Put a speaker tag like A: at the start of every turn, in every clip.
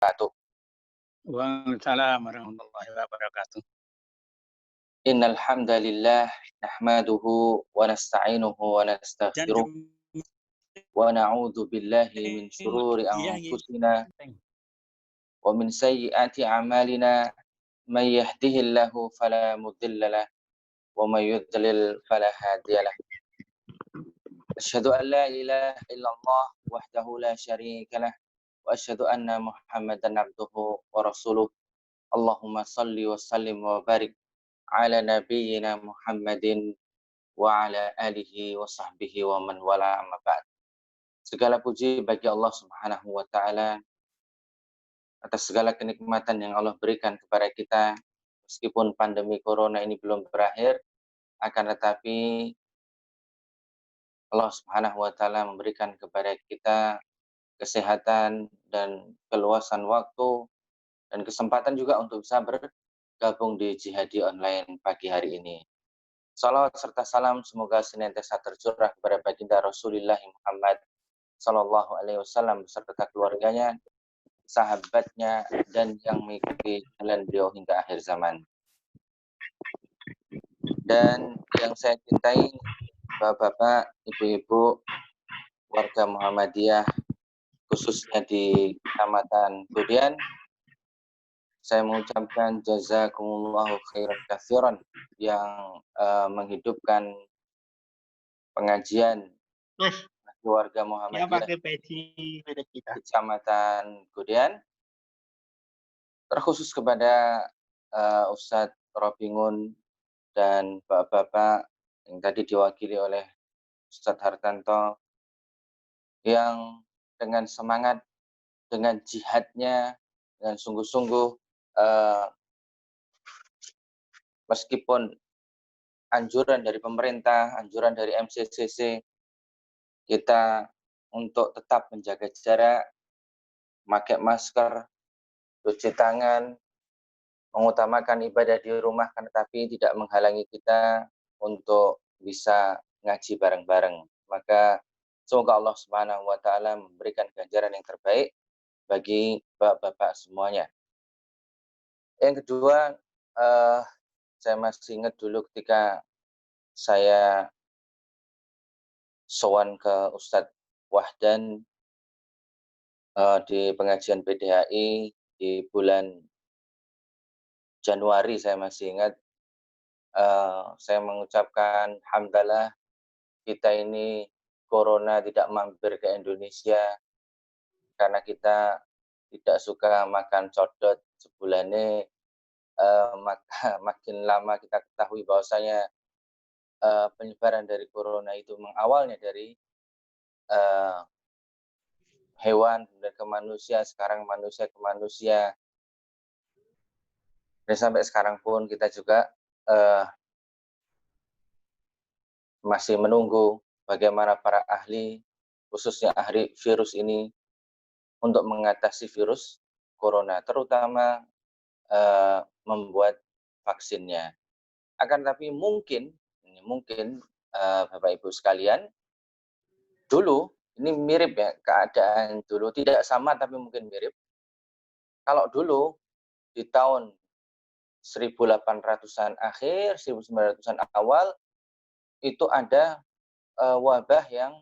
A: wabarakatuh.
B: Waalaikumsalam warahmatullahi wabarakatuh.
A: Innal hamdalillah nahmaduhu wa nasta'inuhu wa
B: Dan
A: nastaghfiruh wa na'udzu billahi min shururi
B: iya,
A: anfusina wa min sayyiati a'malina may yahdihillahu fala mudilla lah wa may yudlil fala hadiyalah. Asyhadu an la ilaha illallah wahdahu la syarika lah wa asyhadu anna Muhammadan abduhu wa rasuluh. Allahumma salli wa sallim wa barik ala nabiyyina Muhammadin wa ala alihi wa sahbihi wa man wala amma ba'd. Segala puji bagi Allah Subhanahu wa taala atas segala kenikmatan yang Allah berikan kepada kita. Meskipun pandemi corona ini belum berakhir, akan tetapi Allah Subhanahu wa taala memberikan kepada kita kesehatan dan keluasan waktu dan kesempatan juga untuk bisa bergabung di Jihadi Online pagi hari ini. Salawat serta salam semoga senantiasa tercurah kepada baginda Rasulullah Muhammad Sallallahu Alaihi Wasallam beserta keluarganya, sahabatnya, dan yang mengikuti jalan beliau hingga akhir zaman. Dan yang saya cintai, bapak-bapak, ibu-ibu, warga Muhammadiyah, khususnya di Kecamatan Budian, saya mengucapkan jazakumullahu khairan katsiran yang menghidupkan pengajian keluarga Muhammadiyah Kecamatan Budian, terkhusus kepada Ustadz Robingun dan bapak-bapak yang tadi diwakili oleh Ustadz Hartanto yang dengan semangat, dengan jihadnya, dengan sungguh-sungguh meskipun anjuran dari pemerintah, anjuran dari MCCC, kita untuk tetap menjaga jarak, memakai masker, cuci tangan, mengutamakan ibadah di rumah, kan, tetapi tidak menghalangi kita untuk bisa ngaji bareng-bareng. Maka semoga Allah Subhanahu wa taala memberikan ganjaran yang terbaik bagi bapak-bapak semuanya. Yang kedua, saya masih ingat dulu ketika saya sowan ke Ustadz Wahdan di pengajian PDHI di bulan Januari, saya masih ingat. Saya mengucapkan hamdalah kita ini corona tidak mampir ke Indonesia karena kita tidak suka makan codot sebulannya. Maka makin lama kita ketahui bahwasanya penyebaran dari corona itu awalnya dari hewan kemudian ke manusia, sekarang manusia ke manusia. Dan sampai sekarang pun kita juga masih menunggu bagaimana para ahli, khususnya ahli virus ini, untuk mengatasi virus corona, terutama membuat vaksinnya. Akan tapi mungkin Bapak Ibu sekalian, dulu ini mirip ya keadaan dulu, tidak sama tapi mungkin mirip. Kalau dulu di tahun 1800-an akhir, 1900-an awal itu ada wabah yang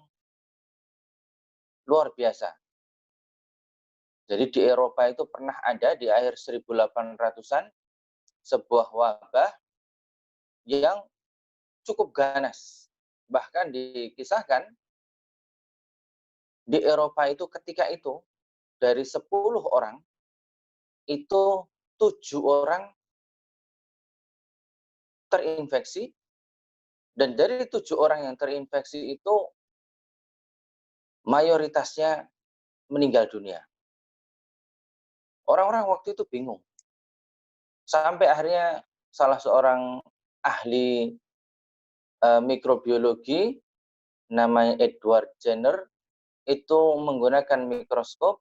A: luar biasa. Jadi di Eropa itu pernah ada di akhir 1800-an sebuah wabah yang cukup ganas. Bahkan dikisahkan di Eropa itu ketika itu dari 10 orang itu 7 orang terinfeksi, dan dari 7 orang yang terinfeksi itu mayoritasnya meninggal dunia. Orang-orang waktu itu bingung. Sampai akhirnya salah seorang ahli mikrobiologi namanya Edward Jenner itu menggunakan mikroskop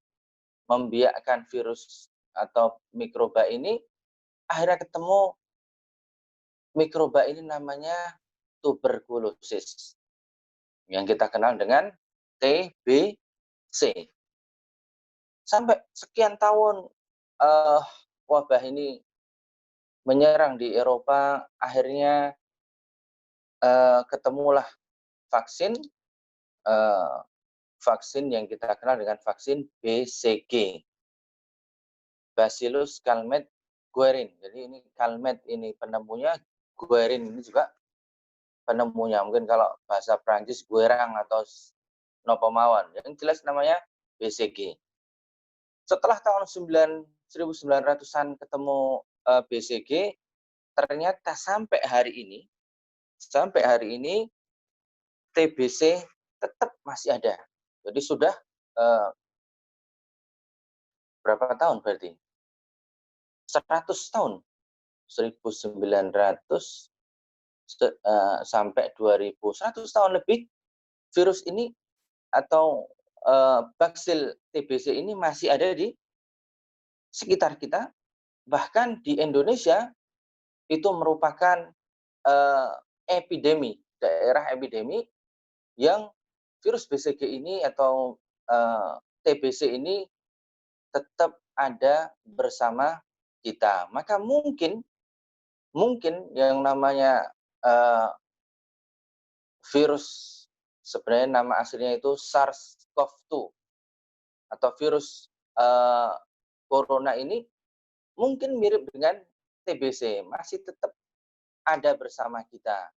A: membiakkan virus atau mikroba ini, akhirnya ketemu mikroba ini namanya tuberkulosis yang kita kenal dengan TBC. sampai sekian tahun wabah ini menyerang di Eropa, akhirnya ketemulah vaksin vaksin yang kita kenal dengan vaksin BCG, Bacillus Calmette-Guerin. Jadi ini Calmette ini penemunya, Guerin ini juga penemunya. Mungkin kalau bahasa Prancis Guerang atau nopo mawon. Yang jelas namanya BCG. Setelah tahun 1900-an ketemu BCG, ternyata sampai hari ini TBC tetap masih ada. Jadi sudah berapa tahun berarti? 100 tahun. 1900 sampai 2000, 100 tahun lebih virus ini atau baksil TBC ini masih ada di sekitar kita. Bahkan di Indonesia itu merupakan daerah epidemi yang virus BCG ini atau TBC ini tetap ada bersama kita. Maka mungkin yang namanya virus, sebenarnya nama aslinya itu SARS-CoV-2 atau virus corona ini mungkin mirip dengan TBC, masih tetap ada bersama kita.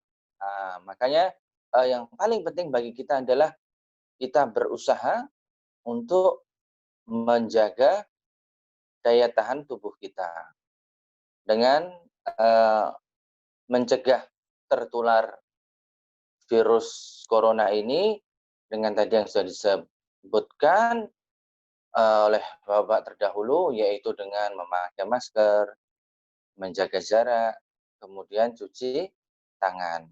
A: Makanya yang paling penting bagi kita adalah kita berusaha untuk menjaga daya tahan tubuh kita dengan mencegah tertular virus corona ini dengan tadi yang sudah disebutkan oleh Bapak terdahulu, yaitu dengan memakai masker, menjaga jarak, kemudian cuci tangan.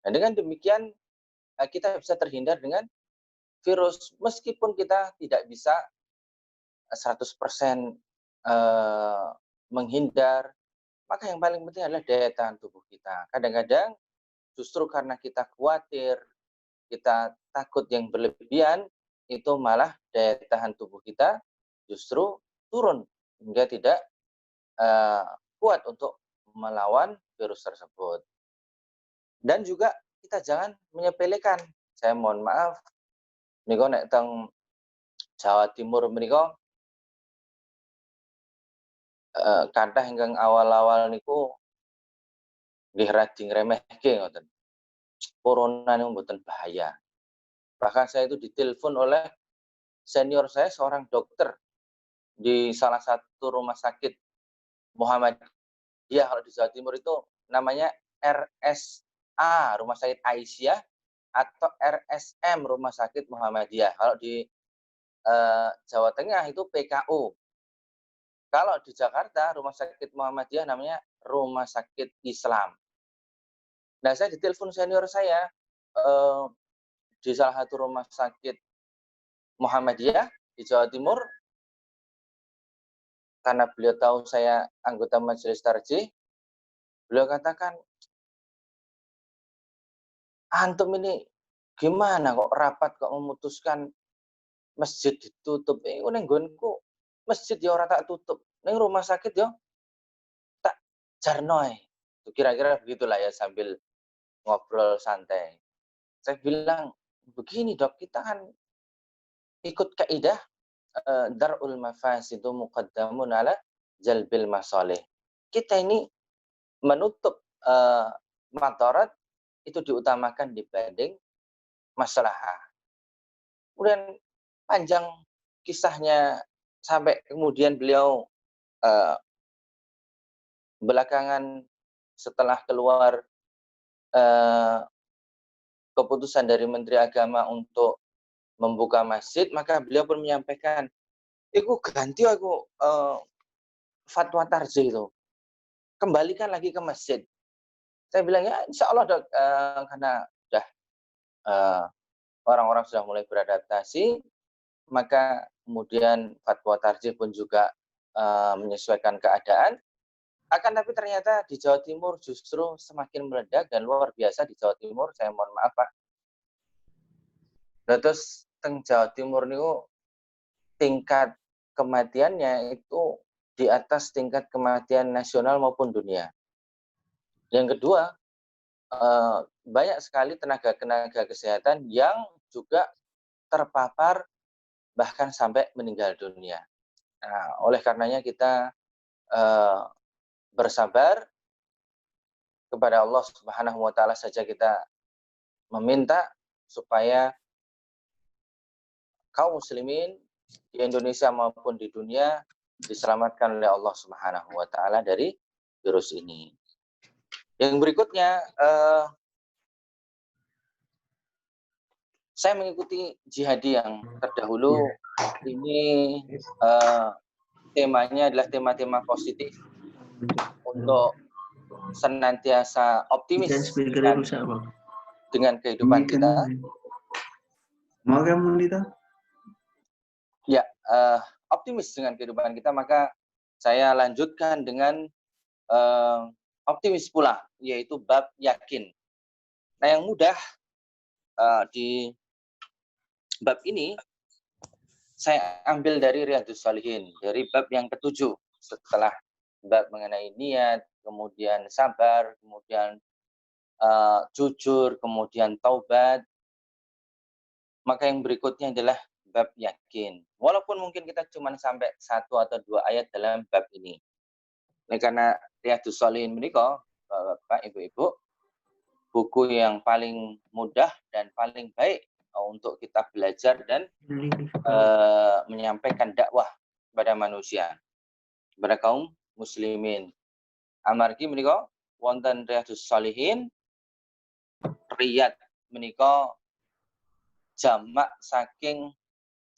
A: Dan dengan demikian kita bisa terhindar dengan virus, meskipun kita tidak bisa 100% menghindar, maka yang paling penting adalah daya tahan tubuh kita. Kadang-kadang justru karena kita khawatir, kita takut yang berlebihan, itu malah daya tahan tubuh kita justru turun hingga tidak kuat untuk melawan virus tersebut. Dan juga kita jangan menyepelekan. Saya mohon maaf, niko nek teng Jawa Timur menika kathah ingkang awal-awal niku nggih radi ngremehke ngoten. Corona niku mboten bahaya. Bahkan saya itu ditelepon oleh senior saya, seorang dokter di salah satu rumah sakit Muhammadiyah, kalau di Jawa Timur itu namanya RSA, Rumah Sakit Aisyah, atau RSM, Rumah Sakit Muhammadiyah. Kalau di Jawa Tengah itu PKU. Kalau di Jakarta, Rumah Sakit Muhammadiyah namanya Rumah Sakit Islam. Nah, saya ditelepon senior saya di salah satu rumah sakit Muhammadiyah di Jawa Timur, karena beliau tahu saya anggota Majelis Tarjih, beliau katakan, antum ini gimana kok rapat kok memutuskan masjid ditutup? Iku ning nggonku masjid ya ora tak tutup, ning rumah sakit ya tak jarno ae. Kira-kira begitulah ya, sambil ngobrol santai. Saya bilang, begini dok, kita kan ikut kaidah darul mafasidu muqaddamun ala jalbil masalih. Kita ini menutup madarat itu diutamakan dibanding masalah. Kemudian panjang kisahnya sampai kemudian beliau belakangan setelah keluar keputusan dari Menteri Agama untuk membuka masjid, maka beliau pun menyampaikan, "Iku ganti aku fatwa tarjih itu, kembalikan lagi ke masjid." Saya bilang, ya insya Allah dok, karena sudah orang-orang sudah mulai beradaptasi, maka kemudian fatwa tarjih pun juga menyesuaikan keadaan. Akan tapi ternyata di Jawa Timur justru semakin meledak dan luar biasa di Jawa Timur. Saya mohon maaf Pak. Nah, terus teng Jawa Timur niku tingkat kematiannya itu di atas tingkat kematian nasional maupun dunia. Yang kedua, banyak sekali tenaga kesehatan yang juga terpapar bahkan sampai meninggal dunia. Nah, oleh karenanya kita bersabar kepada Allah Subhanahu wa taala saja, kita meminta supaya kaum muslimin di Indonesia maupun di dunia diselamatkan oleh Allah Subhanahu wa taala dari virus ini. Yang berikutnya, saya mengikuti jihadi yang terdahulu. Ini temanya adalah tema-tema positif untuk senantiasa optimis dengan kehidupan kita.
C: Mau kamu Dita?
A: Ya, optimis dengan kehidupan kita, maka saya lanjutkan dengan optimis pula, yaitu bab yakin. Nah, yang mudah di bab ini saya ambil dari Riyadhus Shalihin, dari bab yang ke-7, setelah bab mengenai niat, kemudian sabar, kemudian jujur, kemudian taubat. Maka yang berikutnya adalah bab yakin. Walaupun mungkin kita cuma sampai 1 atau 2 ayat dalam bab ini. Oleh karena Riyadhus Shalihin menika, Bapak, Ibu-ibu, buku yang paling mudah dan paling baik untuk kita belajar dan menyampaikan dakwah kepada manusia, kepada kaum muslimin. Amargi menika wonten Riyadhus Shalihin, riyad menika jamak saking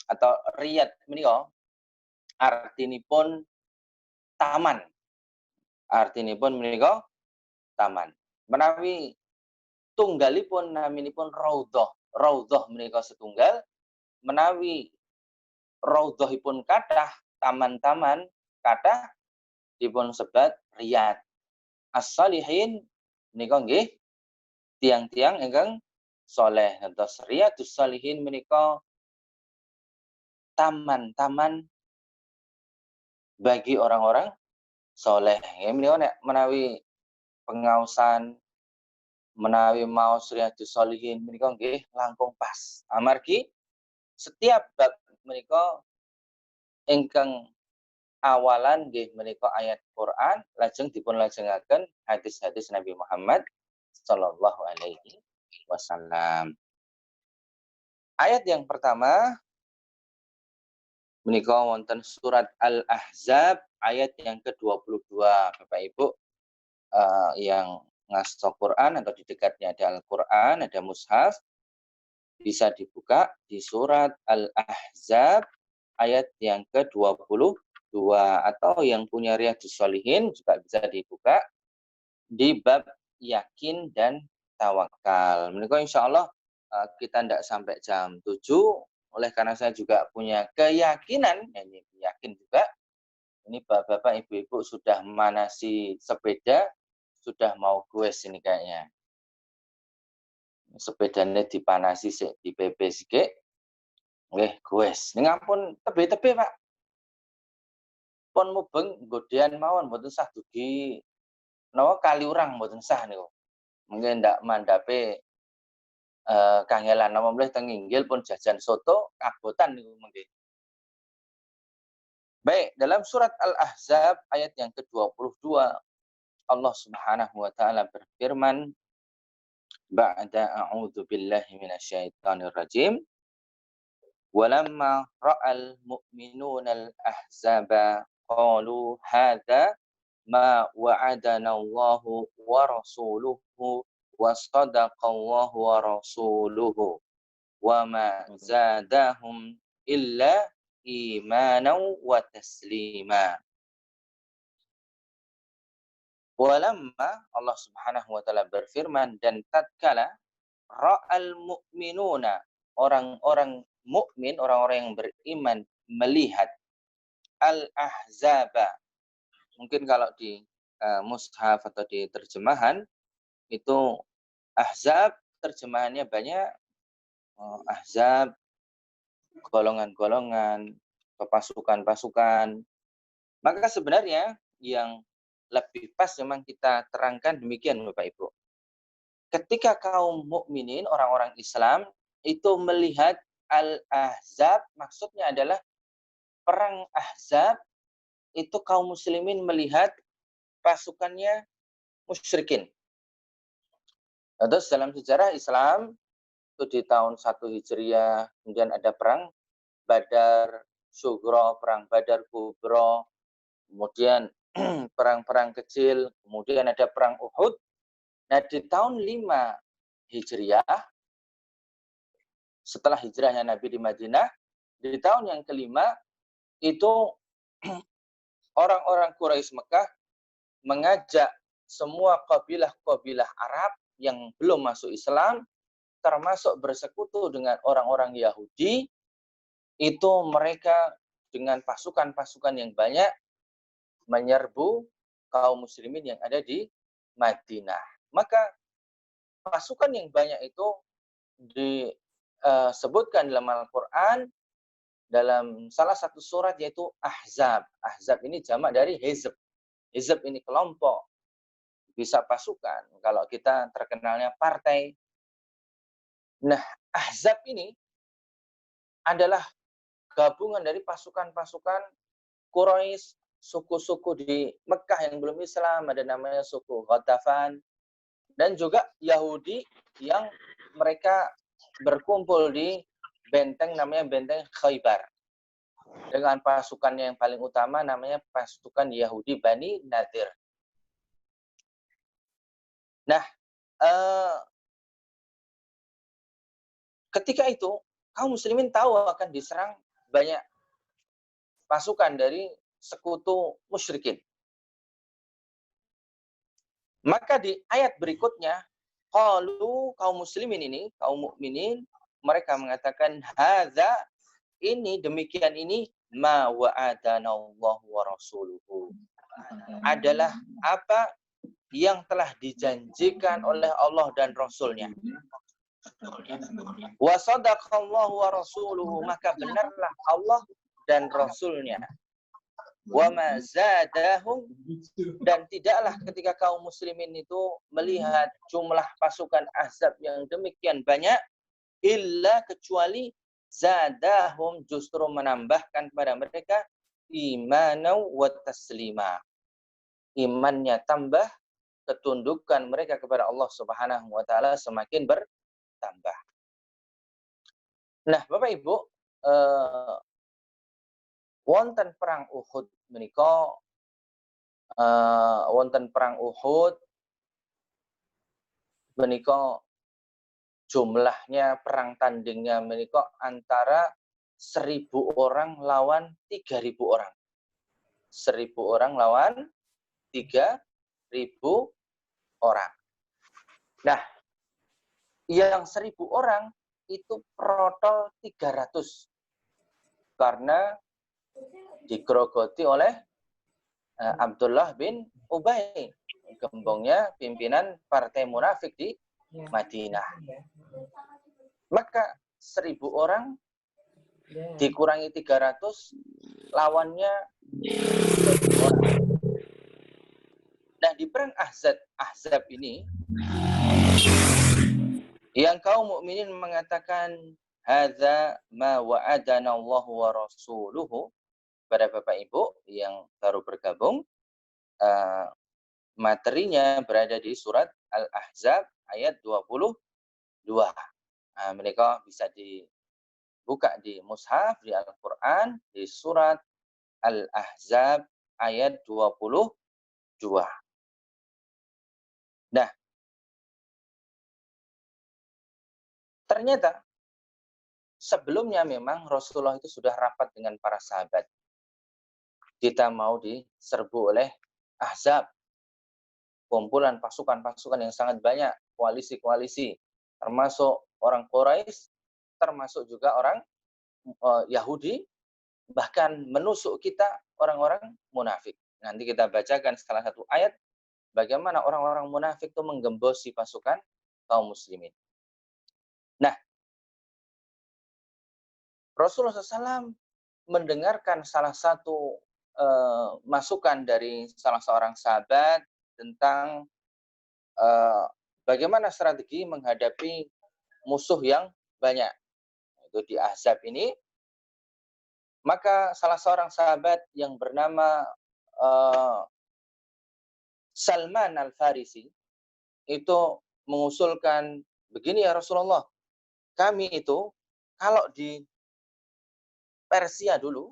A: atau riyad menika artinipun taman. Artinipun menika taman. Menawi tunggalipun naminipun raudhah. Raudhah menika setunggal, menawi raudhahipun kathah, taman-taman kathah, dipun sebat riyad. As-Shalihin menika nggih tiang-tiang ingkang saleh. Dados Riyadhus Shalihin menika taman-taman bagi orang-orang saleh. Nggih menika nek menawi pengaosan menawi maos Riyadhus Shalihin menika nggih langkung pas. Amargi setiap bab menika ingkang awalan nggih menika ayat Quran, lajeng dipun lajengaken hadis-hadis Nabi Muhammad sallallahu alaihi wasallam. Ayat yang pertama menika wonten surat Al-Ahzab ayat yang ke-22. Bapak Ibu yang ngasto Quran atau di dekatnya ada Al-Quran, ada mushaf, bisa dibuka di surat Al-Ahzab ayat yang ke-22, atau yang punya Riyadhus Shalihin juga bisa dibuka di bab yakin dan tawakal. Menika insyaallah kita tidak sampai jam 7, oleh karena saya juga punya keyakinan, ini yakin juga, ini bapak-bapak, ibu-ibu sudah manasi sepeda, sudah mau goes ini kayaknya. Sepedanya dipanasi sik, dipepe sik. Nggih, goes. Ning ampun tebe-tebe, Pak. Pun mubeng nggodean mawon mboten sah dugi napa Kaliurang mboten sah niku. Mungkin ndak mandhape kangelan napa mleh teng Inggil pun jajan soto kabotan niku mengke. Baik, dalam surat Al-Ahzab ayat yang ke-22 Allah Subhanahu wa taala berfirman, ba'da a'udzu billahi minasyaitonir rajim, walamma ra'al mu'minuna al-ahzaba qalu hadza ma wa'adana Allahu wa rasuluhu wa sadaqallahu wa rasuluhu wa ma zadahum illa imanan wa taslima. Walamma, Allah Subhanahu wa taala berfirman, dan tatkala ra'al mu'minuna, orang-orang mukmin, orang-orang yang beriman melihat al-ahzaba. Mungkin kalau di mushaf atau di terjemahan itu ahzab terjemahannya banyak, ahzab golongan-golongan, atau pasukan-pasukan. Maka sebenarnya yang lebih pas memang kita terangkan demikian Bapak Ibu. Ketika kaum mukminin, orang-orang Islam itu melihat Al-Ahzab, maksudnya adalah perang Ahzab, itu kaum muslimin melihat pasukannya musyrikin. Terus dalam sejarah Islam itu di tahun 1 Hijriah, kemudian ada perang Badar Sugro, perang Badar Kubro, kemudian perang-perang kecil, kemudian ada perang Uhud. Nah, di tahun 5 Hijriah, setelah hijrahnya Nabi di Madinah, di tahun yang kelima, itu orang-orang Quraisy Mekah mengajak semua kabilah-kabilah Arab yang belum masuk Islam, termasuk bersekutu dengan orang-orang Yahudi, itu mereka dengan pasukan-pasukan yang banyak menyerbu kaum muslimin yang ada di Madinah. Maka pasukan yang banyak itu disebutkan dalam Al-Quran dalam salah satu surat yaitu Ahzab. Ahzab ini jamak dari Hizb. Hizb ini kelompok, bisa pasukan. Kalau kita terkenalnya partai. Nah, Ahzab ini adalah gabungan dari pasukan-pasukan Quraisy, suku-suku di Mekah yang belum Islam, ada namanya suku Ghatafan, dan juga Yahudi yang mereka berkumpul di benteng namanya benteng Khaybar. Dengan pasukannya yang paling utama namanya pasukan Yahudi Bani Nadir. Nah, ketika itu kaum muslimin tahu akan diserang banyak pasukan dari sekutu musyrikin. Maka di ayat berikutnya, qalu, kaum muslimin ini, kaum mukminin, mereka mengatakan hadza, ini demikian ini ma wa'adanallahu wa rasuluhu. Adalah apa yang telah dijanjikan oleh Allah dan Rasulnya. Wa sadaqallahu wa rasuluhu, maka benarlah Allah dan Rasulnya. Wa ma zadahum, dan tidaklah ketika kaum muslimin itu melihat jumlah pasukan Ahzab yang demikian banyak, illa kecuali zadahum, justru menambahkan kepada mereka imanau wa taslima. Imannya tambah, ketundukan mereka kepada Allah Subhanahu wa taala semakin bertambah. Nah, Bapak Ibu, wonten perang Uhud menika, wonten perang Uhud menika jumlahnya perang tandingnya menika antara 1.000 orang lawan 3.000 orang. 1.000 orang lawan 3.000 orang. Nah, yang 1.000 orang itu protol 300 karena digerogoti oleh Abdullah bin Ubay, gembongnya pimpinan partai munafik di Madinah. Maka 1.000 orang dikurangi 300, lawannya 1.000 orang. Nah, di perang Ahzab ini, yang kaum mukminin mengatakan hadza ma wa'adana Allahu wa rasuluhu. Pada Bapak Ibu yang baru bergabung, materinya berada di surat Al-Ahzab ayat 22. Nah, mereka bisa dibuka di mushaf, di Al-Quran, di surat Al-Ahzab ayat 22. Nah, ternyata sebelumnya memang Rasulullah itu sudah rapat dengan para sahabat. Kita mau diserbu oleh Ahzab, kumpulan pasukan-pasukan yang sangat banyak, koalisi-koalisi, termasuk orang Quraisy, termasuk juga orang Yahudi, bahkan menusuk kita orang-orang munafik. Nanti kita bacakan salah satu ayat bagaimana orang-orang munafik itu menggembosi pasukan kaum muslimin. Nah, Rasulullah SAW mendengarkan salah satu masukan dari salah seorang sahabat tentang bagaimana strategi menghadapi musuh yang banyak. Itu di Ahzab ini, maka salah seorang sahabat yang bernama Salman Al-Farisi itu mengusulkan, begini ya Rasulullah, kami itu kalau di Persia dulu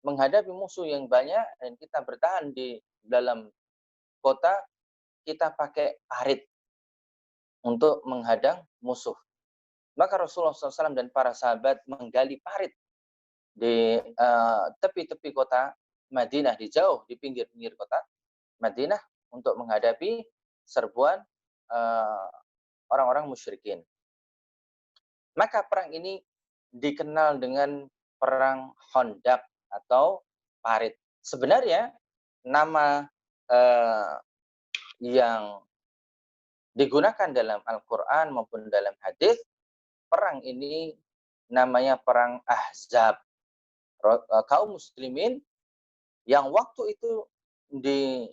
A: menghadapi musuh yang banyak dan kita bertahan di dalam kota, kita pakai parit untuk menghadang musuh. Maka Rasulullah SAW dan para sahabat menggali parit di tepi-tepi kota Madinah, di pinggir-pinggir kota Madinah untuk menghadapi serbuan orang-orang musyrikin. Maka perang ini dikenal dengan perang Khandaq atau parit. Sebenarnya nama yang digunakan dalam Al-Quran maupun dalam hadis, perang ini namanya perang Ahzab. Kaum muslimin yang waktu itu di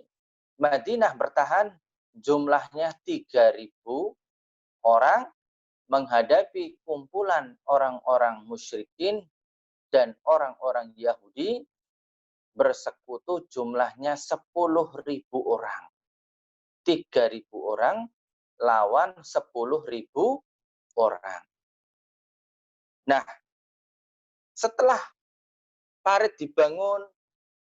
A: Madinah bertahan jumlahnya 3.000 orang menghadapi kumpulan orang-orang musyrikin dan orang-orang Yahudi bersekutu jumlahnya 10.000 orang. 3.000 orang lawan 10.000 orang. Nah, setelah parit dibangun,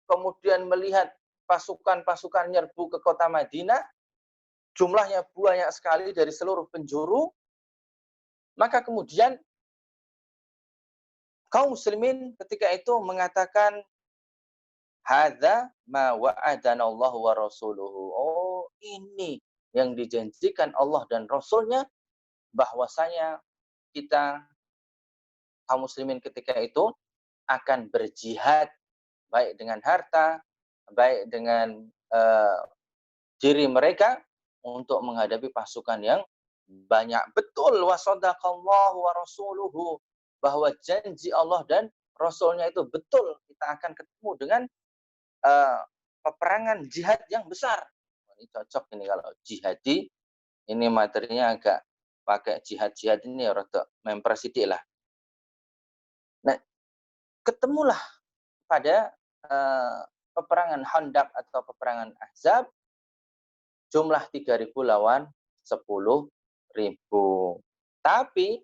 A: kemudian melihat pasukan-pasukan nyerbu ke kota Madinah, jumlahnya banyak sekali dari seluruh penjuru, maka kemudian kaum muslimin ketika itu mengatakan, hadza ma wa'adanallahu wa rasuluhu. Oh, ini yang dijanjikan Allah dan Rasulnya, bahwasanya kita kaum muslimin ketika itu akan berjihad baik dengan harta, baik dengan diri mereka untuk menghadapi pasukan yang banyak. Betul, wa shadaqallahu wa rasuluhu, bahwa janji Allah dan Rasulnya itu betul, kita akan ketemu dengan peperangan jihad yang besar. Ini cocok ini kalau jihadi, ini materinya agak pakai jihad ini rada memper sidik lah. Nah, ketemulah pada peperangan Khandaq atau peperangan Ahzab, jumlah 3.000 lawan 10.000. Tapi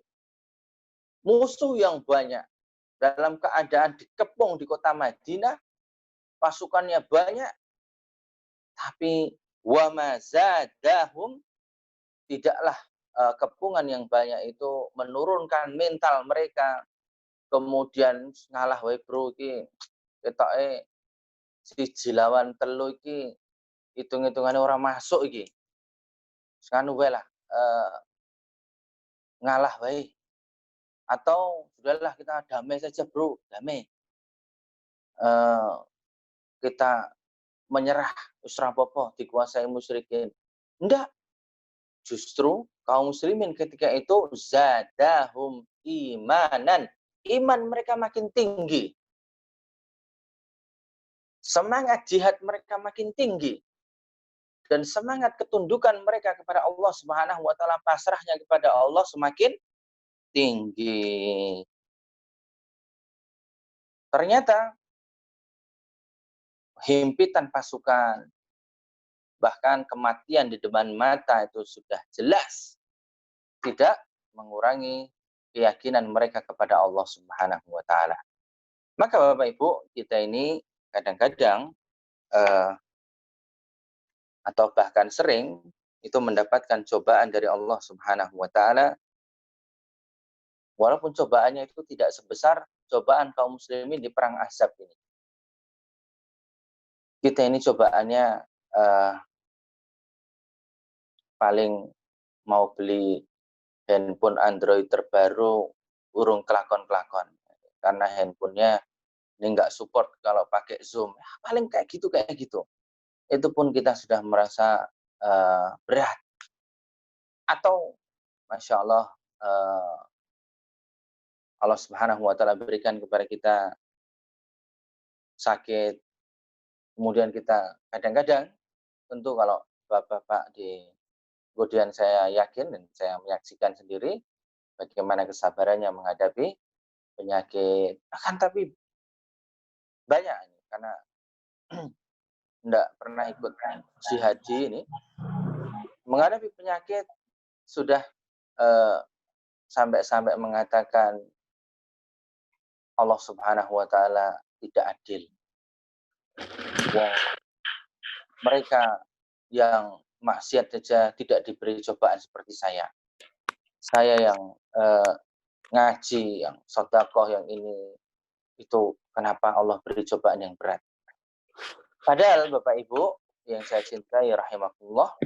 A: musuh yang banyak dalam keadaan dikepung di kota Madinah, pasukannya banyak, tapi wa ma zadahum, tidaklah kepungan yang banyak itu menurunkan mental mereka. Kemudian ngalah wae bro iki ketoke siji lawan telu iki hitung-hitungane ora masuk iki. Sekanu wae lah, ngalah wae. Atau sudahlah kita damai saja bro, damai. Kita menyerah, wis ora apa-apa dikuasai musyrikin. Enggak. Justru kaum muslimin ketika itu zadahum imanan. Iman mereka makin tinggi. Semangat jihad mereka makin tinggi. Dan semangat ketundukan mereka kepada Allah Subhanahu wa taala, pasrahnya kepada Allah semakin tinggi. Ternyata himpitan pasukan, bahkan kematian di depan mata itu sudah jelas tidak mengurangi keyakinan mereka kepada Allah Subhanahu wa taala. Maka Bapak Ibu, kita ini kadang-kadang atau bahkan sering itu mendapatkan cobaan dari Allah Subhanahu wa taala, walaupun cobaannya itu tidak sebesar cobaan kaum muslimin di perang Ahzab ini. Kita ini cobaannya paling mau beli handphone Android terbaru urung kelakon-kelakon, karena handphonenya ini nggak support kalau pakai Zoom. Paling kayak gitu. Itu pun kita sudah merasa berat. Atau Masya Allah, Allah Subhanahu wa taala berikan kepada kita sakit. Kemudian kita kadang-kadang, tentu kalau bapak-bapak di kemudian saya yakin dan saya menyaksikan sendiri bagaimana kesabarannya menghadapi penyakit. Akan tapi banyak ini, karena tidak pernah ikut uji haji ini, menghadapi penyakit sudah sampai-sampai mengatakan Allah Subhanahu wa taala tidak adil. Wong mereka yang maksiat saja tidak diberi cobaan seperti saya. Saya yang ngaji, yang sedekah, yang ini itu kenapa Allah beri cobaan yang berat? Padahal Bapak Ibu yang saya cintai rahimakumullah,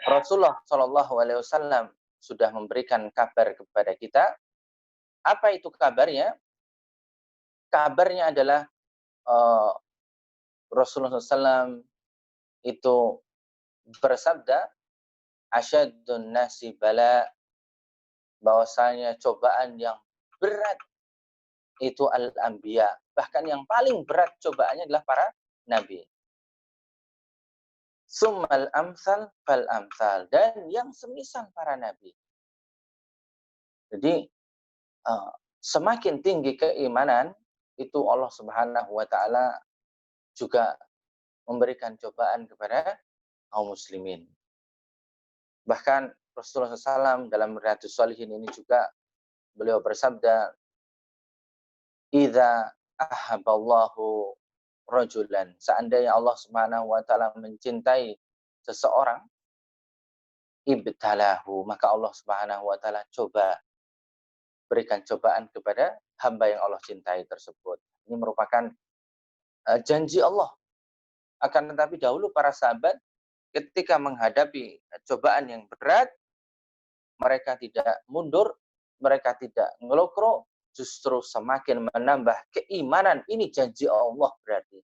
A: Rasulullah Shallallahu alaihi wasallam sudah memberikan kabar kepada kita. Apa itu kabarnya? Kabarnya adalah Rasulullah SAW itu bersabda, asyadun nasi bala, bahwasanya cobaan yang berat itu al-anbiya. Bahkan yang paling berat cobaannya adalah para nabi. Summal amsal fal amsal, dan yang semisal para nabi. Jadi semakin tinggi keimanan itu Allah Subhanahu wa taala juga memberikan cobaan kepada kaum muslimin. Bahkan Rasulullah SAW dalam Riyadhus Shalihin ini juga beliau bersabda, idza ahabballahu rajulan, seandainya Allah Subhanahu wa taala mencintai seseorang, ibtalahu, maka Allah Subhanahu wa taala berikan cobaan kepada hamba yang Allah cintai tersebut. Ini merupakan janji Allah. Akan tetapi dahulu para sahabat ketika menghadapi cobaan yang berat, mereka tidak mundur, mereka tidak ngelokro, justru semakin menambah keimanan. Ini janji Allah berarti.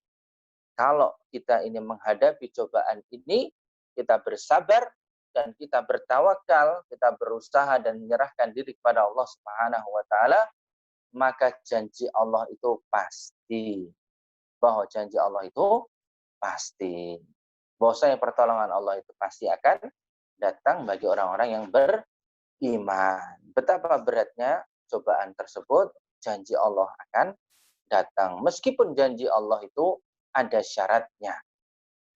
A: Kalau kita ini menghadapi cobaan ini, kita bersabar dan kita bertawakal, kita berusaha dan menyerahkan diri kepada Allah Subhanahu wa taala, maka janji Allah itu pasti. Bahwa janji Allah itu pasti. Bahwasanya pertolongan Allah itu pasti akan datang bagi orang-orang yang beriman. Betapa beratnya cobaan tersebut, janji Allah akan datang. Meskipun janji Allah itu ada syaratnya.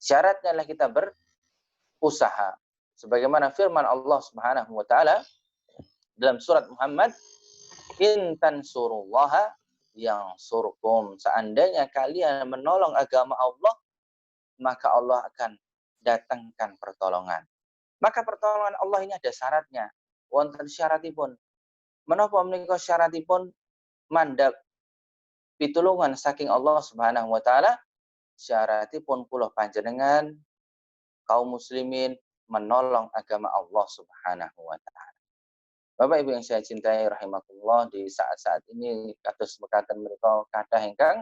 A: Syaratnya adalah kita berusaha. Sebagaimana firman Allah Subhanahu wa taala dalam surat Muhammad, in tansurullaha yansurkum. Seandainya kalian menolong agama Allah, maka Allah akan datangkan pertolongan. Maka pertolongan Allah ini ada syaratnya. Wonten syaratipun. Menapa menika syaratipun? Mandap pitulungan saking Allah Subhanahu wa taala, syaratipun kula panjenengan kaum muslimin menolong agama Allah Subhanahu wa taala. Bapak Ibu yang saya cintai rahimakumullah, di saat-saat ini kados mekaten menika kathah ingkang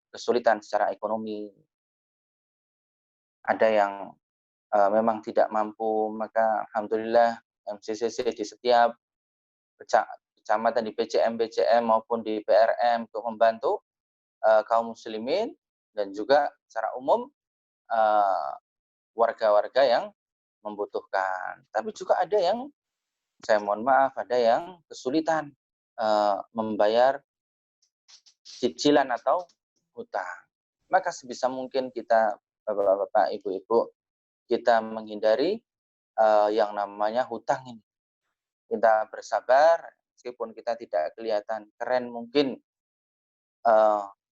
A: kesulitan secara ekonomi. Ada yang memang tidak mampu, maka alhamdulillah MCCC di setiap kecamatan di PCM maupun di PRM untuk membantu kaum muslimin dan juga secara umum warga-warga yang membutuhkan. Tapi juga ada yang, saya mohon maaf, ada yang kesulitan membayar cicilan atau hutang. Maka sebisa mungkin kita, bapak-bapak, ibu-ibu, kita menghindari yang namanya hutang ini. Kita bersabar, meskipun kita tidak kelihatan keren mungkin,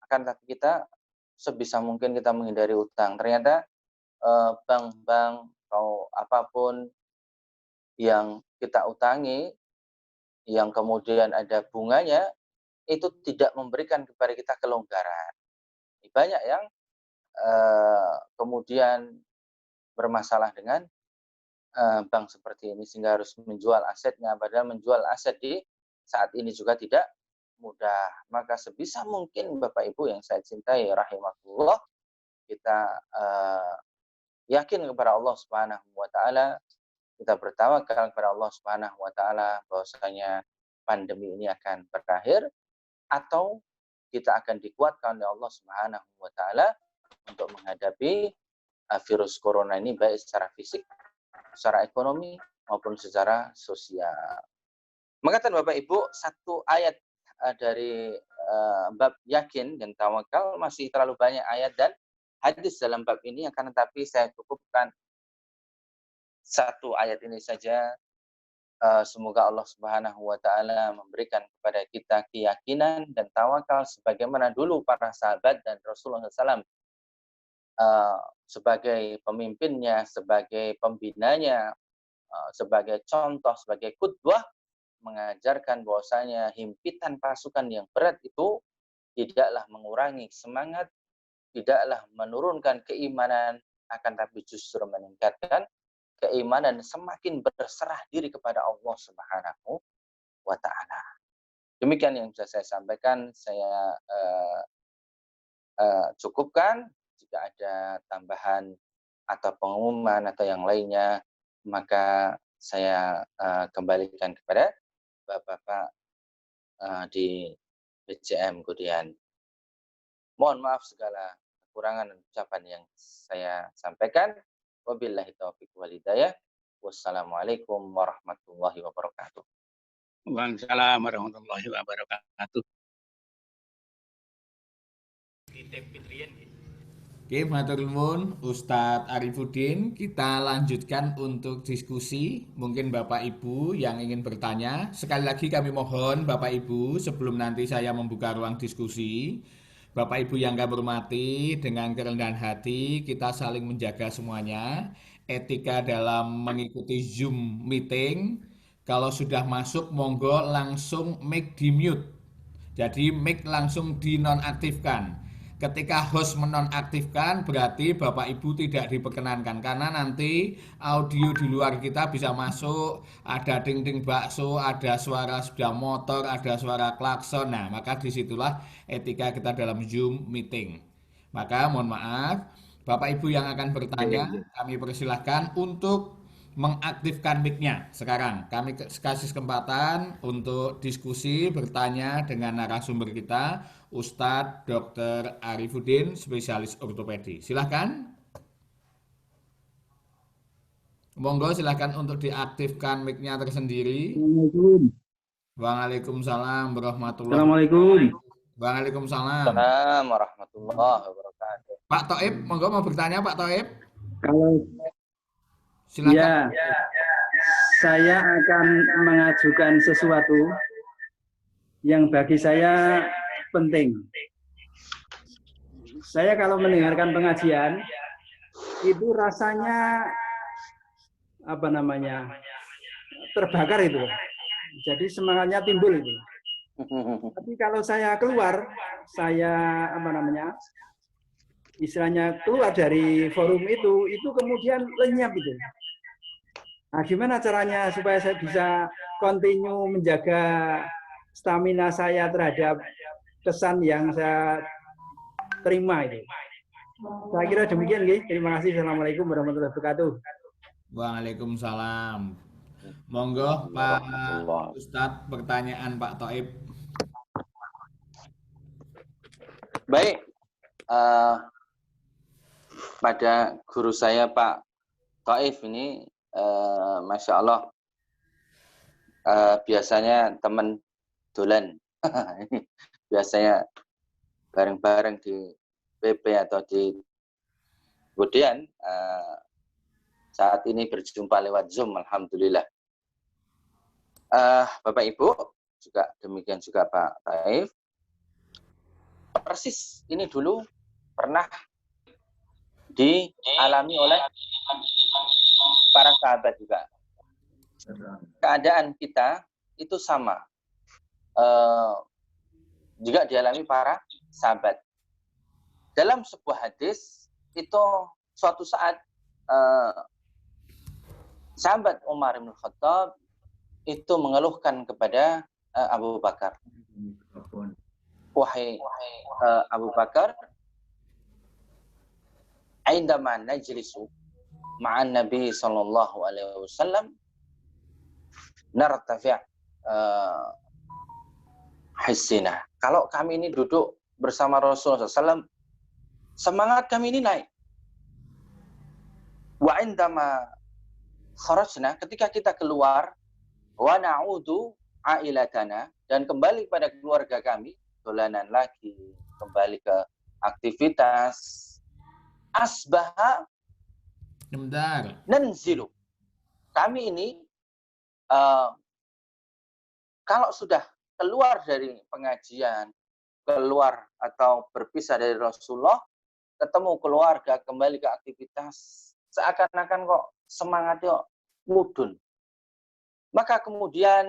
A: akan tapi kita sebisa mungkin kita menghindari hutang. Ternyata bank-bank atau apapun yang kita utangi, yang kemudian ada bunganya, itu tidak memberikan kepada kita kelonggaran. Banyak yang kemudian bermasalah dengan bank seperti ini, sehingga harus menjual asetnya. Padahal menjual aset di saat ini juga tidak mudah. Maka sebisa mungkin Bapak Ibu yang saya cintai rahimahullah, kita yakin kepada Allah Subhanahu wa taala, kita bertawakal kepada Allah Subhanahu wa taala bahwasanya pandemi ini akan berakhir, atau kita akan dikuatkan oleh Allah Subhanahu wa taala untuk menghadapi virus corona ini, baik secara fisik, secara ekonomi maupun secara sosial. Maka Bapak Ibu, satu ayat dari bab yakin dan tawakal, masih terlalu banyak ayat dan hadis dalam bab ini, akan tetapi saya cukupkan satu ayat ini saja. Semoga Allah Subhanahu wa taala memberikan kepada kita keyakinan dan tawakal sebagaimana dulu para sahabat dan Rasulullah SAW sebagai pemimpinnya, sebagai pembinanya, sebagai contoh, sebagai qudwah, mengajarkan bahwasanya himpitan pasukan yang berat itu tidaklah mengurangi semangat, tidaklah menurunkan keimanan, akan tapi justru meningkatkan keimanan, semakin berserah diri kepada Allah Subhanahu wa taala. Demikian yang bisa saya sampaikan. Saya cukupkan. Jika ada tambahan atau pengumuman atau yang lainnya, maka saya kembalikan kepada Bapak-bapak di BCM kemudian. Mohon maaf segala kekurangan dan ucapan yang saya sampaikan. Wabillahi taufiq wal hidayah. Wassalamualaikum warahmatullahi wabarakatuh.
B: Waalaikumsalam warahmatullahi wabarakatuh.
D: Oke, matur nuwun Ustadz Arifudin. Kita lanjutkan untuk diskusi. Mungkin Bapak Ibu yang ingin bertanya, sekali lagi kami mohon Bapak Ibu, sebelum nanti saya membuka ruang diskusi, Bapak Ibu yang kami hormati, dengan kerendahan hati kita saling menjaga semuanya. Etika dalam mengikuti Zoom meeting, kalau sudah masuk monggo langsung mic di mute. Jadi mic langsung dinonaktifkan. Ketika host menonaktifkan berarti Bapak Ibu tidak diperkenankan, karena nanti audio di luar kita bisa masuk, ada ding-ding bakso, ada suara sepeda motor, ada suara klakson. Nah, maka disitulah etika kita dalam Zoom meeting. Maka mohon maaf, Bapak Ibu yang akan bertanya, kami persilahkan untuk mengaktifkan mic-nya sekarang. Kami kasih kesempatan untuk diskusi, bertanya dengan narasumber kita, Ustadz Dr. Arifudin, spesialis ortopedi. Silahkan. Monggo silahkan untuk diaktifkan mic-nya tersendiri. Waalaikumsalam warahmatullahi wabarakatuh. Waalaikumsalam.
A: Assalamualaikum warahmatullahi wabarakatuh.
D: Pak Toib, monggo mau bertanya Pak Toib.
E: Kalau
D: Silakan.
E: ya, saya akan mengajukan sesuatu yang bagi saya penting. Saya kalau mendengarkan pengajian itu rasanya terbakar itu. Jadi semangatnya timbul itu. Tapi kalau saya keluar, istilahnya keluar dari forum itu kemudian lenyap itu. Nah, gimana caranya supaya saya bisa continue menjaga stamina saya terhadap kesan yang saya terima itu. Saya kira demikian, nggih. Terima kasih. Assalamualaikum warahmatullahi wabarakatuh.
D: Waalaikumsalam. Monggo Pak Ustadz, pertanyaan Pak Toib.
A: Baik, pada guru saya Pak Taif ini, Masya Allah, biasanya teman dolan, biasanya bareng-bareng di PP atau di kemudian saat ini berjumpa lewat Zoom, alhamdulillah. Bapak Ibu juga demikian juga Pak Taif. Persis ini dulu pernah dialami oleh para sahabat juga. Keadaan kita itu sama. Juga dialami para sahabat. Dalam sebuah hadis itu suatu saat sahabat Umar bin Khattab itu mengeluhkan kepada Abu Bakar. Wahai Abu Bakar, indama najlisu ma'an Nabi sallallahu alaihi wasallam nartafi' hissina. Kalau kami ini duduk bersama Rasulullah SAW, semangat kami ini naik. Wa indama kharajna, ketika kita keluar, wa na'udu ailatana, dan kembali pada keluarga kami, dolanan lagi, kembali ke aktivitas, asbaha
D: Sebentar.
A: nanzilu. Kami ini kalau sudah keluar dari pengajian, keluar atau berpisah dari Rasulullah, ketemu keluarga, kembali ke aktivitas, seakan-akan kok semangatnya mudun. Maka kemudian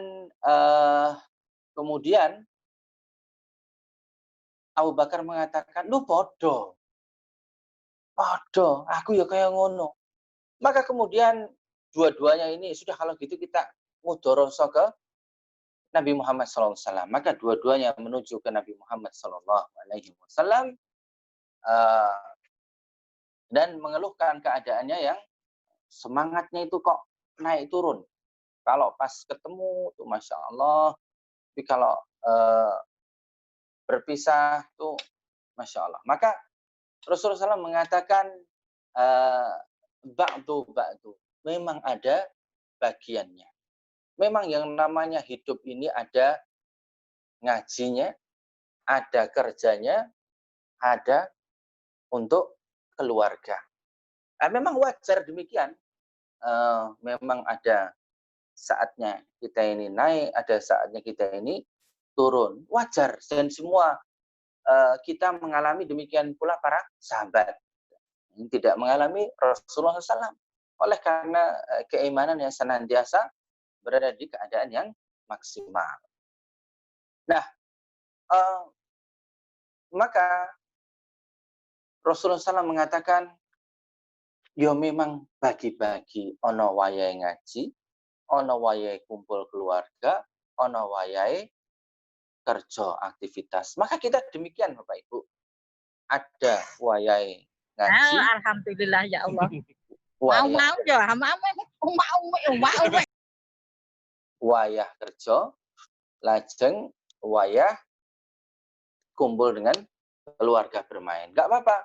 A: Abu Bakar mengatakan, lu bodoh, aku ya kayak ngono. Maka kemudian dua-duanya ini sudah, kalau gitu kita mudoroso ke Nabi Muhammad SAW. Maka dua-duanya menuju ke Nabi Muhammad SAW dan mengeluhkan keadaannya yang semangatnya itu kok naik turun. Kalau pas ketemu tuh Masya Allah, tapi kalau berpisah tuh Masya Allah. Maka Rasulullah SAW mengatakan ba'du, memang ada bagiannya. Memang yang namanya hidup ini ada ngajinya, ada kerjanya, ada untuk keluarga. Nah, memang wajar demikian. Memang ada saatnya kita ini naik, ada saatnya kita ini turun. Wajar, dan semua kita mengalami demikian pula para sahabat. Tidak mengalami Rasulullah SAW. Oleh karena keimanan yang senantiasa berada di keadaan yang maksimal. Nah, maka Rasulullah SAW mengatakan, yo memang bagi-bagi, ono wayahe ngaji, ono wayahe kumpul keluarga, ono wayahe kerja aktivitas. Maka kita demikian Bapak Ibu. Ada wayahe ngaji.
F: Alhamdulillah ya Allah. Mau ya, mau.
A: Wayah kerja, lajeng wayah kumpul dengan keluarga bermain. Enggak apa-apa.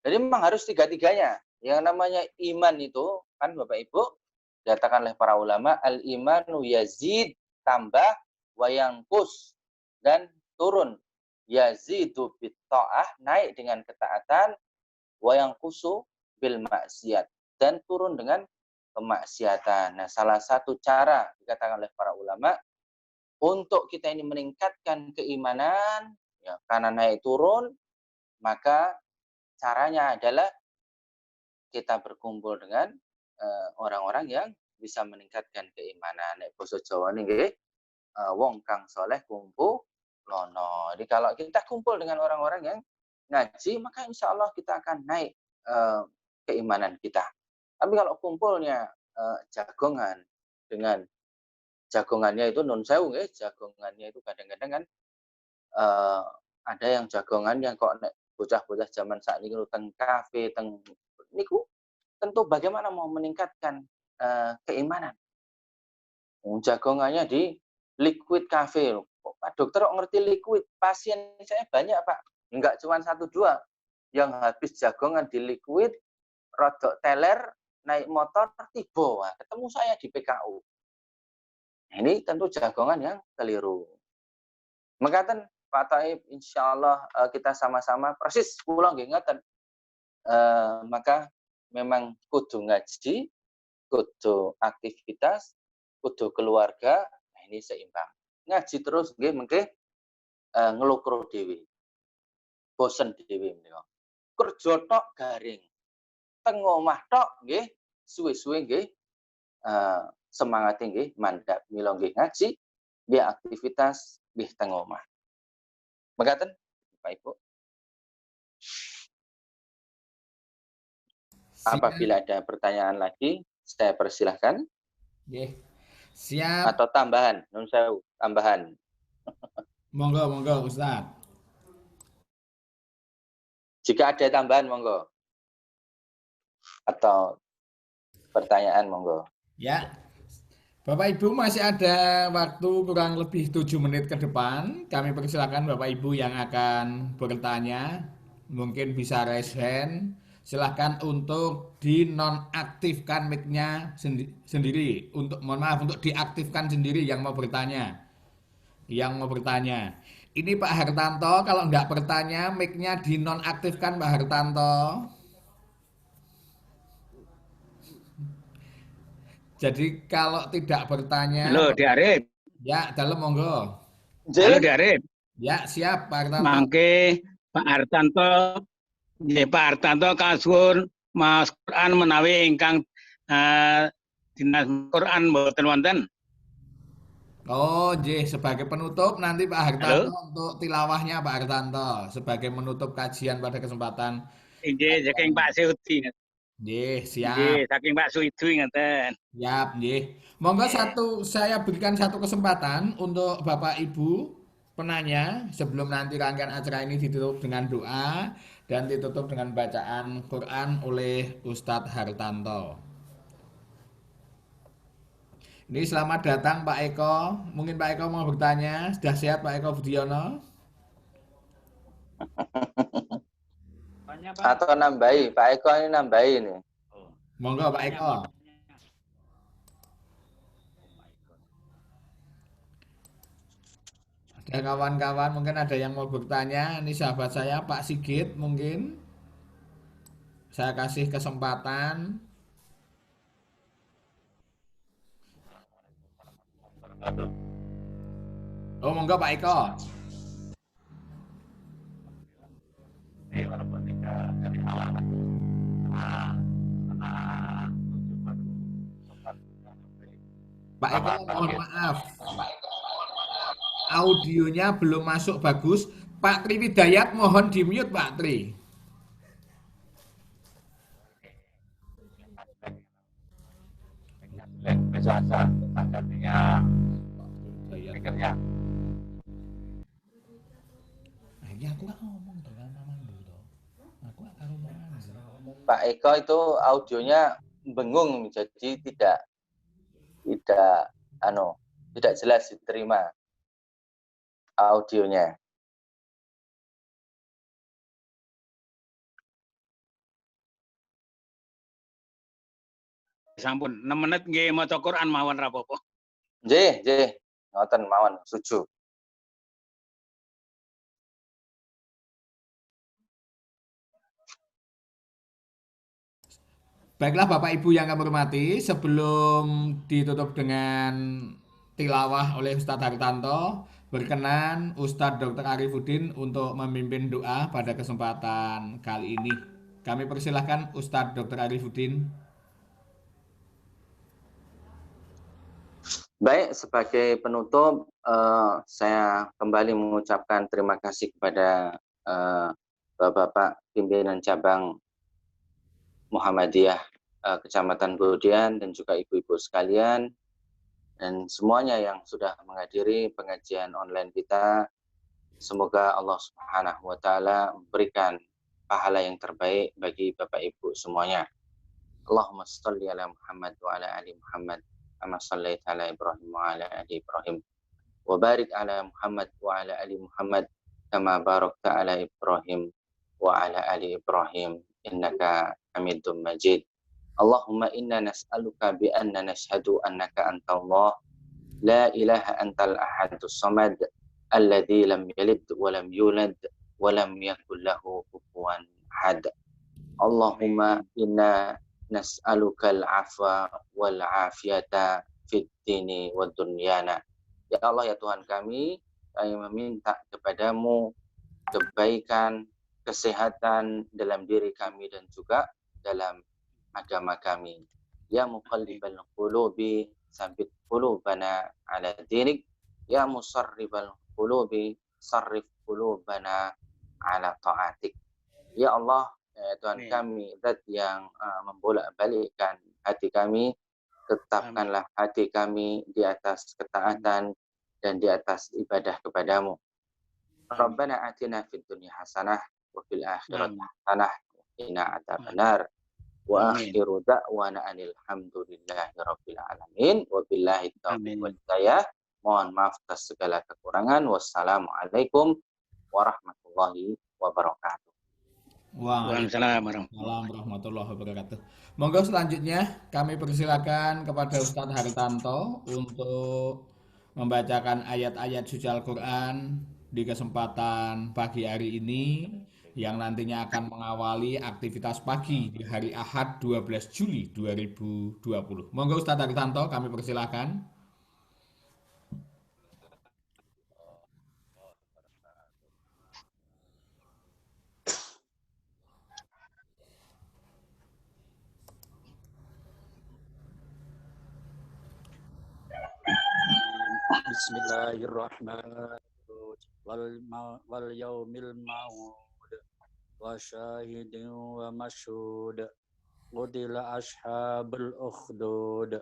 A: Jadi memang harus tiga-tiganya. Yang namanya iman itu, kan Bapak Ibu, dikatakan oleh para ulama, al-imanu yazid, tambah, wayangkus, dan turun. Yazidu bitta'ah, naik dengan ketaatan, wayangkusu bil maksiat, dan turun dengan kemaksiatan. Nah, salah satu cara dikatakan oleh para ulama, untuk kita ini meningkatkan keimanan, ya, karena naik turun, maka caranya adalah kita berkumpul dengan orang-orang yang bisa meningkatkan keimanan. Nek basa Jawa nggih, wong kang soleh kumpul lono. Jadi kalau kita kumpul dengan orang-orang yang ngaji, maka insya Allah kita akan naik keimanan kita. Tapi kalau kumpulnya jagongan, dengan jagongannya itu nun sewu nggih, jagongannya itu kadang-kadang kan ada yang jagongan yang kok nek bocah-bocah zaman saat ini teng kafe, teng niku tentu bagaimana mau meningkatkan keimanan. Jagongannya di liquid cafe. Pak dokter kok ngerti liquid? Pasien saya banyak Pak. Enggak cuma 1-2 yang habis jagongan di liquid, rodok teler, naik motor, tiba. Ketemu saya di PKU. Ini tentu jagongan yang keliru. Mengatakan Pak Taib, insya Allah kita sama-sama persis pulang ngeten. Maka memang kudu ngaji, kudu aktivitas, kudu keluarga, nah ini seimbang. Ngaji terus nggih mengke ngelukro dhewe. Bosen dhewe menika. Kerja tok garing. Teng omah tok nggih suwe-suwe nggih semangat nggih mandhap. Mila nggih ngaji, nggih aktivitas nggih teng omah. Mekaten Bapak Ibu. Apabila ada pertanyaan lagi, saya persilahkan.
D: Siap.
A: Atau tambahan, nun sewu, tambahan.
D: Monggo Ustaz.
A: Jika ada tambahan monggo. Atau pertanyaan monggo.
D: Ya. Bapak Ibu masih ada waktu kurang lebih 7 menit ke depan. Kami persilakan Bapak Ibu yang akan bertanya, mungkin bisa raise hand. Silahkan untuk dinonaktifkan mic-nya sendiri. Mohon maaf, untuk diaktifkan sendiri yang mau bertanya. Ini Pak Hartanto, kalau nggak bertanya, mic-nya dinonaktifkan Pak Hartanto. Jadi kalau tidak bertanya,
B: Halo, Di Arif.
D: ya dalam monggo.
B: Halo, Di Arif.
D: Ya siap Pak Hartanto.
B: Mangke Pak Hartanto, nggih Pak Hartanto kasuwun Mas Quran menawi ingkang dinas Quran mboten wonten.
D: Oh, nggih, sebagai penutup nanti Pak Hartanto
B: Halo.
D: untuk tilawahnya Pak Hartanto sebagai menutup kajian pada kesempatan.
B: Nggih, saking Pak Sudi.
D: Nggih, siap.
B: Nggih, saking Pak Sudi ngeten.
D: Siap, nggih. Monggo saya berikan satu kesempatan untuk Bapak Ibu penanya sebelum nanti rangkaian acara ini ditutup dengan doa dan ditutup dengan bacaan Quran oleh Ustadz Hartanto. Ini selamat datang Pak Eko. Mungkin Pak Eko mau bertanya. Sudah siap Pak Eko Budiono?
A: Atau nambahi, Pak Eko ini nambahi nih.
D: Monggo Pak Eko. Ada kawan-kawan mungkin ada yang mau bertanya. Ini sahabat saya Pak Sigit mungkin. Saya kasih kesempatan. Oh monggo Pak Eko. Pak Eko mohon maaf. Audionya belum masuk bagus. Pak Tri Widayat mohon di-mute Pak Tri.
A: Pak Eko itu audionya bengung, jadi tidak jelas diterima audionya.
B: Sampun 6 menit nggih maca Quran mawon rapopo.
A: Nggih, ngoten mawon, setuju.
D: Baiklah Bapak Ibu yang kami hormati, sebelum ditutup dengan tilawah oleh Ustadz Hartanto, berkenan Ustadz Dr. Arifuddin untuk memimpin doa pada kesempatan kali ini. Kami persilahkan Ustadz Dr. Arifuddin.
A: Baik, sebagai penutup, saya kembali mengucapkan terima kasih kepada Bapak-Bapak pimpinan cabang Muhammadiyah Kecamatan Godian dan juga ibu-ibu sekalian dan semuanya yang sudah menghadiri pengajian online kita. Semoga Allah Subhanahu wa taala memberikan pahala yang terbaik bagi Bapak Ibu semuanya. Allahumma shalli ala Muhammad wa ala ali Muhammad kama shallaita ala Ibrahim wa ala ali Ibrahim wa barik ala Muhammad wa ala ali Muhammad kama barakta ala Ibrahim wa ala ali Ibrahim innaka Hamidum Majid. Allahumma inna nas'aluka bi anna nashhadu annaka antallah la ilaha antal ahadus samad alladzi lam yalid wa lam yulad wa lam yakul lahu kufuwan ahad. Allahumma inna nas'aluka al-afwa wal afiyata fid dini wad dunyana. Ya Allah, ya Tuhan kami meminta kepadamu kebaikan, kesehatan dalam diri kami dan juga dalam agama kami. Ya muqallibal qulubi tsabbit qulubana ala dinik. Ya musarrifal qulubi sarrif qulubana ala ta'atik. Ya Allah, ya Tuhan kami, zat yang membolak-balikkan hati kami, tetapkanlah hati kami di atas ketaatan dan di atas ibadah kepadamu. Rabbana atina fid dunya hasanah wa fil akhirati hasanah wa qina adzabannar. Wa
B: Amin.
A: akhiru da'wana anil hamdulillahi rabbil alamin. Wabillahi taufiq
B: Amin.
A: wal hidayah. Mohon maaf atas segala kekurangan. Wassalamualaikum warahmatullahi wabarakatuh.
B: Waalaikumsalam
D: Waalaikumsalam warahmatullahi wabarakatuh. Monggo selanjutnya kami persilakan kepada Ustadz Hartanto untuk membacakan ayat-ayat suci Al-Quran di kesempatan pagi hari ini yang nantinya akan mengawali aktivitas pagi di hari Ahad 12 Juli 2020. Monggo Ustadz Hartanto kami persilakan.
G: Bismillahirrahmanirrahim. Wal yaumil ma'ud wa syahidin wa mashhud. Qutila ashabul ukhdud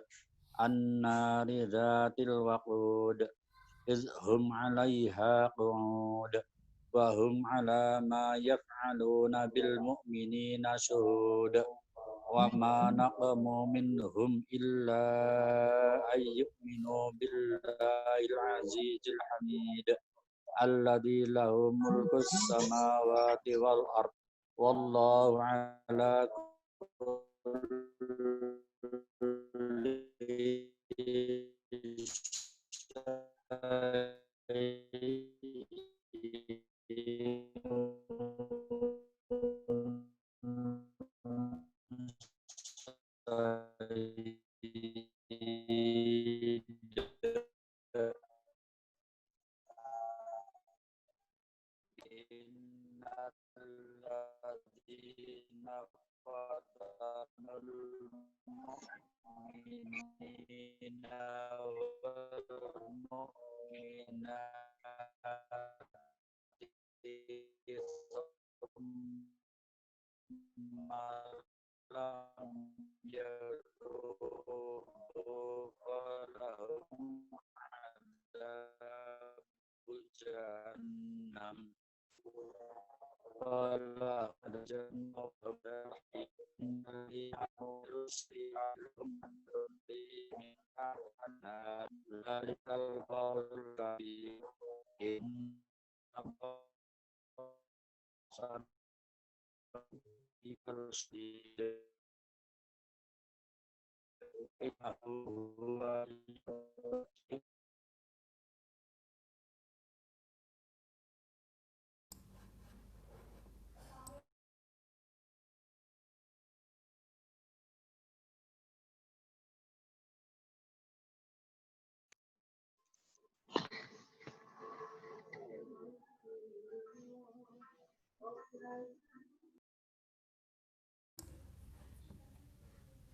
G: annari dhatil waqud iz hum 'alaiha qu'ud wa hum 'ala ma yaf'aluna bil mu'minina syuhud. Wa ma naqamu minhum illa ayyuminu billahil azizil hamid alladzi lahu mulkus samawati wal ard wallahu ala kulli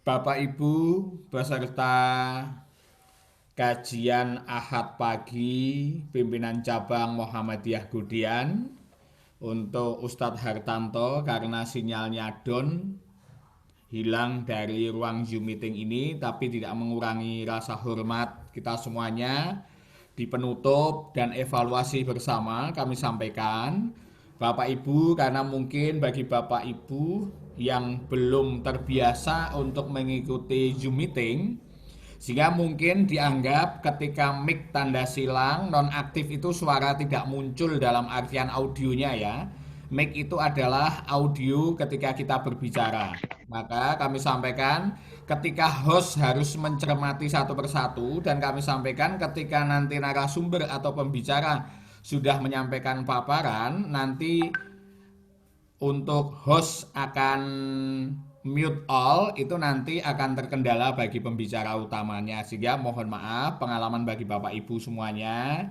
D: Bapak Ibu beserta kajian Ahad pagi pimpinan cabang Muhammadiyah Gudian, untuk Ustadz Hartanto karena sinyalnya down hilang dari ruang Zoom meeting ini, tapi tidak mengurangi rasa hormat kita semuanya. Di penutup dan evaluasi bersama kami sampaikan, Bapak Ibu, karena mungkin bagi Bapak Ibu yang belum terbiasa untuk mengikuti Zoom meeting, sehingga mungkin dianggap ketika mic tanda silang nonaktif itu suara tidak muncul dalam artian audionya ya. Mic itu adalah audio ketika kita berbicara. Maka kami sampaikan ketika host harus mencermati satu persatu, dan kami sampaikan ketika nanti narasumber atau pembicara sudah menyampaikan paparan, nanti untuk host akan mute all, itu nanti akan terkendala bagi pembicara utamanya. Sehingga mohon maaf pengalaman bagi Bapak Ibu semuanya.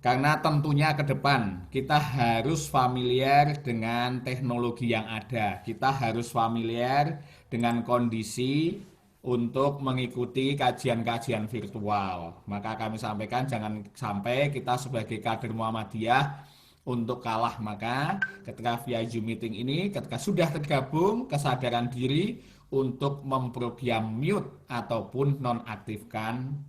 D: Karena tentunya ke depan kita harus familiar dengan teknologi yang ada. Kita harus familiar dengan kondisi untuk mengikuti kajian-kajian virtual. Maka kami sampaikan jangan sampai kita sebagai kader Muhammadiyah untuk kalah. Maka ketika via Zoom meeting ini, ketika sudah tergabung, kesadaran diri untuk memprogram mute ataupun nonaktifkan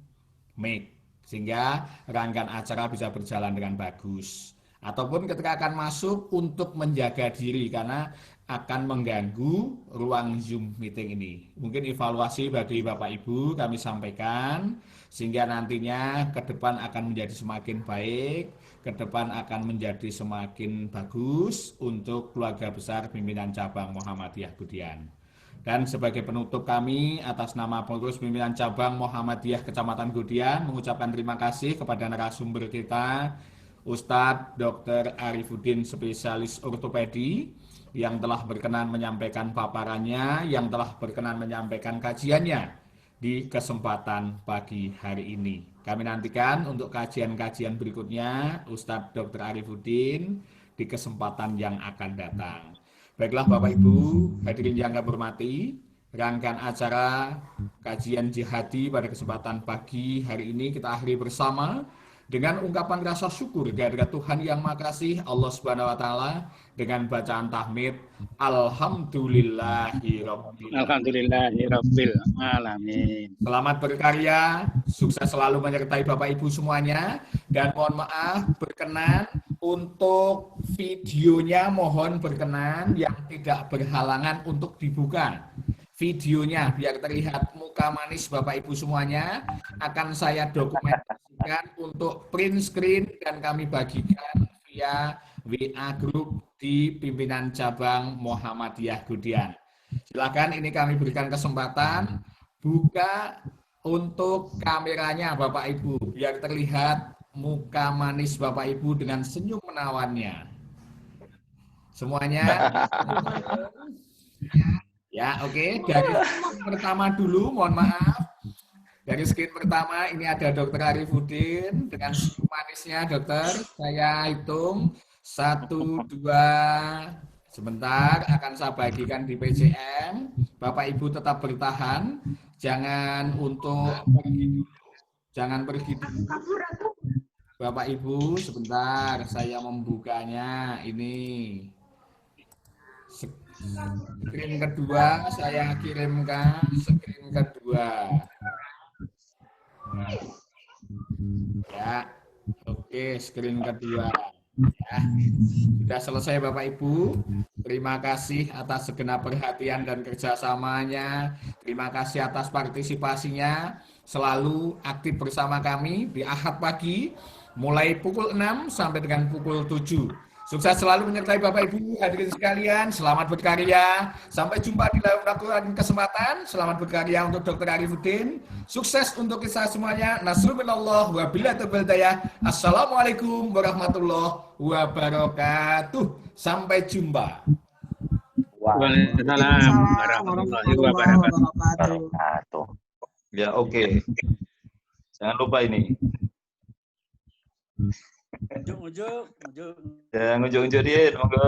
D: mic, sehingga rangkaian acara bisa berjalan dengan bagus. Ataupun ketika akan masuk untuk menjaga diri, karena akan mengganggu ruang Zoom meeting ini. Mungkin evaluasi bagi Bapak Ibu kami sampaikan, sehingga nantinya ke depan akan menjadi semakin baik, ke depan akan menjadi semakin bagus untuk keluarga besar pimpinan cabang Muhammadiyah Gudian. Dan sebagai penutup kami atas nama pengurus pimpinan cabang Muhammadiyah Kecamatan Gudian mengucapkan terima kasih kepada narasumber kita, Ustadz Dr. Arifuddin, spesialis ortopedi, yang telah berkenan menyampaikan paparannya, yang telah berkenan menyampaikan kajiannya di kesempatan pagi hari ini. Kami nantikan untuk kajian-kajian berikutnya Ustadz Dr. Arifuddin di kesempatan yang akan datang. Baiklah Bapak Ibu, hadirin yang kami hormati, rangkaian acara kajian jihadi pada kesempatan pagi hari ini kita akhiri bersama dengan ungkapan rasa syukur kehadirat Tuhan yang Maha Kasih Allah Subhanahu wa taala dengan bacaan tahmid
B: Alhamdulillahirabbil alamin.
D: Selamat berkarya, sukses selalu menyertai Bapak Ibu semuanya, dan mohon maaf berkenan untuk videonya, mohon berkenan yang tidak berhalangan untuk dibuka videonya biar terlihat muka manis Bapak Ibu semuanya, akan saya dokumentasikan untuk print screen dan kami bagikan via WA Group di pimpinan cabang Muhammadiyah Gudian. Silakan, ini kami berikan kesempatan buka untuk kameranya Bapak Ibu biar terlihat muka manis Bapak Ibu dengan senyum menawannya. Semuanya. Ya, oke. Dari screen pertama dulu, mohon maaf. Dari screen pertama ini ada Dr. Arifuddin dengan senyum manisnya, dokter. Saya hitung 1, 2. Sebentar, akan saya bagikan di PCM. Bapak Ibu tetap bertahan, jangan untuk pergi dulu. Jangan pergi dulu. Bapak Ibu, sebentar, saya membukanya. Ini screen kedua, saya kirimkan screen kedua. Ya, oke, screen kedua. Ya, sudah selesai Bapak Ibu. Terima kasih atas segenap perhatian dan kerjasamanya. Terima kasih atas partisipasinya. Selalu aktif bersama kami di Ahad pagi, mulai pukul 6 sampai dengan pukul 7. Sukses selalu menyertai Bapak Ibu hadirin sekalian. Selamat berkarya. Sampai jumpa di lain kesempatan. Selamat berkarya untuk Dr. Arifuddin. Sukses untuk kita semuanya. Nasrul minallah wa billahi taufiq hidayah. Assalamualaikum warahmatullahi wabarakatuh. Sampai jumpa.
B: Waalaikumsalam warahmatullahi wabarakatuh.
H: Ya, oke. Jangan lupa ini.
G: Ujuk.
H: Jangan ujuk-ujuk dia, monggo.